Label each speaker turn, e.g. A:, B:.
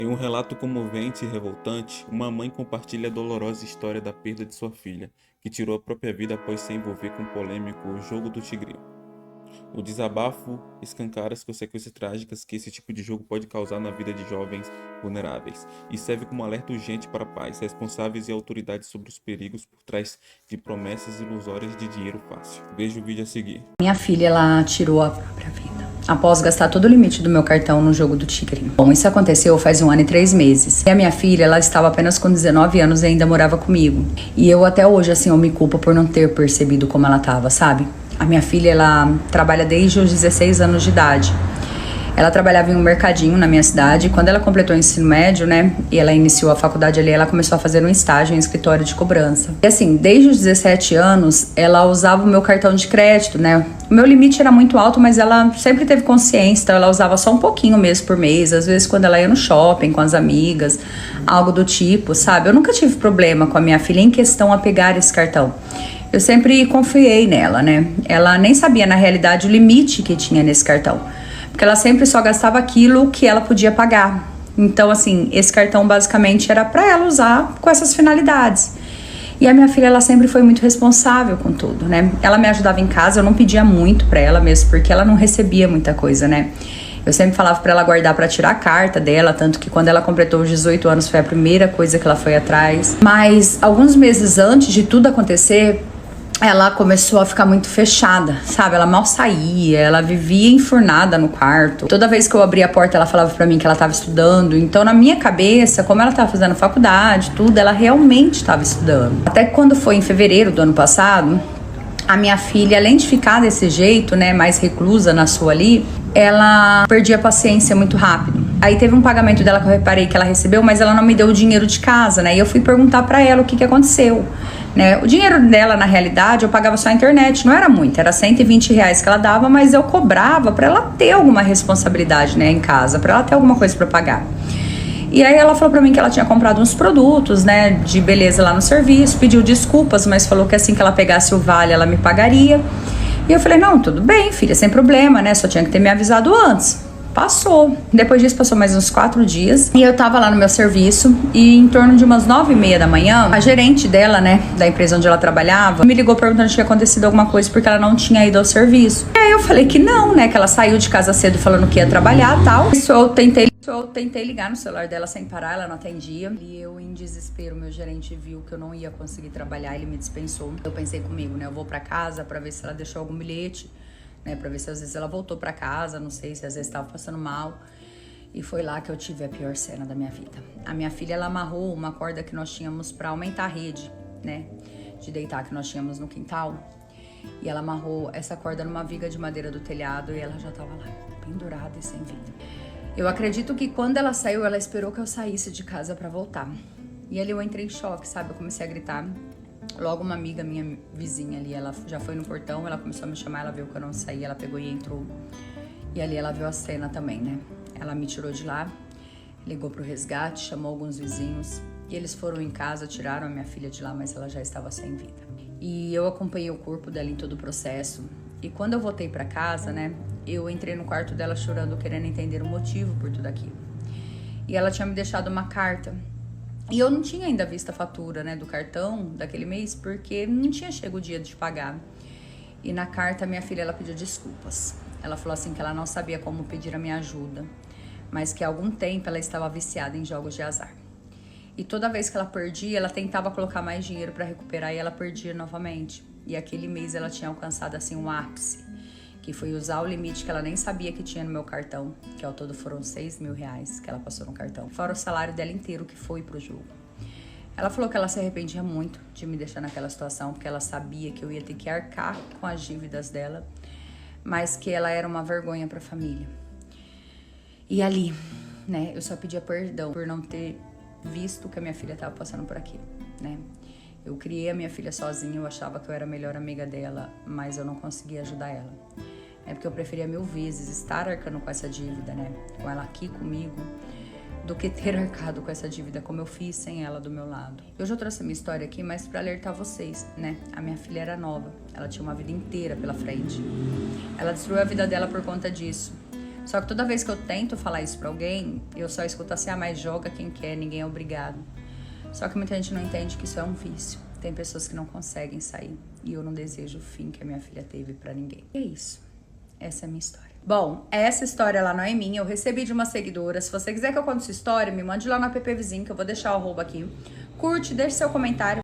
A: Em um relato comovente e revoltante, uma mãe compartilha a dolorosa história da perda de sua filha, que tirou a própria vida após se envolver com o polêmico jogo do tigrinho. O desabafo escancara as consequências trágicas que esse tipo de jogo pode causar na vida de jovens vulneráveis e serve como alerta urgente para pais, responsáveis e autoridades sobre os perigos por trás de promessas ilusórias de dinheiro fácil. Veja o vídeo a seguir.
B: Minha filha, ela tirou a própria vida após gastar todo o limite do meu cartão no jogo do tigrinho. Bom, isso aconteceu faz 1 ano e 3 meses. E a minha filha, ela estava apenas com 19 anos e ainda morava comigo. E eu até hoje, assim, eu me culpo por não ter percebido como ela estava, sabe? A minha filha, ela trabalha desde os 16 anos de idade. Ela trabalhava em um mercadinho na minha cidade. Quando ela completou o ensino médio, né, e ela iniciou a faculdade ali, ela começou a fazer um estágio em escritório de cobrança. E assim, desde os 17 anos, ela usava o meu cartão de crédito, né? O meu limite era muito alto, mas ela sempre teve consciência, então ela usava só um pouquinho mesmo por mês. Às vezes quando ela ia no shopping com as amigas, algo do tipo, sabe? Eu nunca tive problema com a minha filha em questão a pegar esse cartão. Eu sempre confiei nela, né? Ela nem sabia, na realidade, o limite que tinha nesse cartão. Porque ela sempre só gastava aquilo que ela podia pagar. Então, assim, esse cartão basicamente era para ela usar com essas finalidades. E a minha filha, ela sempre foi muito responsável com tudo, né? Ela me ajudava em casa, eu não pedia muito para ela mesmo, porque ela não recebia muita coisa, né? Eu sempre falava para ela guardar para tirar a carta dela, tanto que quando ela completou os 18 anos foi a primeira coisa que ela foi atrás. Mas alguns meses antes de tudo acontecer, ela começou a ficar muito fechada, sabe? Ela mal saía, ela vivia enfurnada no quarto. Toda vez que eu abria a porta, ela falava pra mim que ela tava estudando. Então, na minha cabeça, como ela tava fazendo faculdade, tudo, ela realmente estava estudando. Até que quando foi em fevereiro do ano passado, a minha filha, além de ficar desse jeito, né, mais reclusa na sua ali, ela perdia a paciência muito rápido. Aí teve um pagamento dela que eu reparei que ela recebeu, mas ela não me deu o dinheiro de casa, né? E eu fui perguntar pra ela o que aconteceu, né? O dinheiro dela, na realidade, eu pagava só a internet, não era muito, era R$ 120 que ela dava, mas eu cobrava pra ela ter alguma responsabilidade, né, em casa, pra ela ter alguma coisa pra pagar. E aí ela falou pra mim que ela tinha comprado uns produtos, né, de beleza lá no serviço, pediu desculpas, mas falou que assim que ela pegasse o vale, ela me pagaria. E eu falei, não, tudo bem, filha, sem problema, né, só tinha que ter me avisado antes. Passou. Depois disso, passou mais uns 4 dias. E eu tava lá no meu serviço. E em torno de umas 9h30 da manhã, a gerente dela, né, da empresa onde ela trabalhava, me ligou perguntando se tinha acontecido alguma coisa porque ela não tinha ido ao serviço. E aí eu falei que não, né, que ela saiu de casa cedo falando que ia trabalhar e tal. Isso eu tentei ligar no celular dela sem parar, ela não atendia. E eu, em desespero, meu gerente viu que eu não ia conseguir trabalhar, ele me dispensou. Eu pensei comigo, né, eu vou pra casa pra ver se ela deixou algum bilhete, né, pra ver se às vezes ela voltou pra casa, não sei se às vezes estava passando mal. E foi lá que eu tive a pior cena da minha vida. A minha filha, ela amarrou uma corda que nós tínhamos pra aumentar a rede, né, de deitar que nós tínhamos no quintal. E ela amarrou essa corda numa viga de madeira do telhado e ela já tava lá, pendurada e sem vida. Eu acredito que quando ela saiu, ela esperou que eu saísse de casa pra voltar. E ali eu entrei em choque, sabe, eu comecei a gritar. Logo uma amiga minha vizinha ali, ela já foi no portão, ela começou a me chamar, ela viu que eu não saía, ela pegou e entrou. E ali ela viu a cena também, né? Ela me tirou de lá, ligou pro resgate, chamou alguns vizinhos. E eles foram em casa, tiraram a minha filha de lá, mas ela já estava sem vida. E eu acompanhei o corpo dela em todo o processo. E quando eu voltei pra casa, né, eu entrei no quarto dela chorando, querendo entender o motivo por tudo aquilo. E ela tinha me deixado uma carta. E eu não tinha ainda visto a fatura, né, do cartão daquele mês, porque não tinha chegado o dia de pagar. E na carta, minha filha, ela pediu desculpas. Ela falou assim que ela não sabia como pedir a minha ajuda, mas que há algum tempo ela estava viciada em jogos de azar. E toda vez que ela perdia, ela tentava colocar mais dinheiro para recuperar e ela perdia novamente. E aquele mês ela tinha alcançado assim um ápice, que foi usar o limite que ela nem sabia que tinha no meu cartão, que ao todo foram R$ 6.000 que ela passou no cartão, fora o salário dela inteiro que foi pro jogo. Ela falou que ela se arrependia muito de me deixar naquela situação, porque ela sabia que eu ia ter que arcar com as dívidas dela, mas que ela era uma vergonha pra família. E ali, né, eu só pedia perdão por não ter visto que a minha filha estava passando por aquilo, né? Eu criei a minha filha sozinha, eu achava que eu era a melhor amiga dela, mas eu não conseguia ajudar ela. É porque eu preferia 1000 vezes estar arcando com essa dívida, né? Com ela aqui comigo, do que ter arcado com essa dívida como eu fiz sem ela do meu lado. Eu já trouxe a minha história aqui, mas para alertar vocês, né? A minha filha era nova, ela tinha uma vida inteira pela frente. Ela destruiu a vida dela por conta disso. Só que toda vez que eu tento falar isso pra alguém, eu só escuto assim, mas joga quem quer, ninguém é obrigado. Só que muita gente não entende que isso é um vício. Tem pessoas que não conseguem sair. E eu não desejo o fim que a minha filha teve pra ninguém. E é isso. Essa é a minha história. Bom, essa história lá não é minha. Eu recebi de uma seguidora. Se você quiser que eu conte sua história, me mande lá no app Vizinho, que eu vou deixar o arroba aqui. Curte, deixe seu comentário.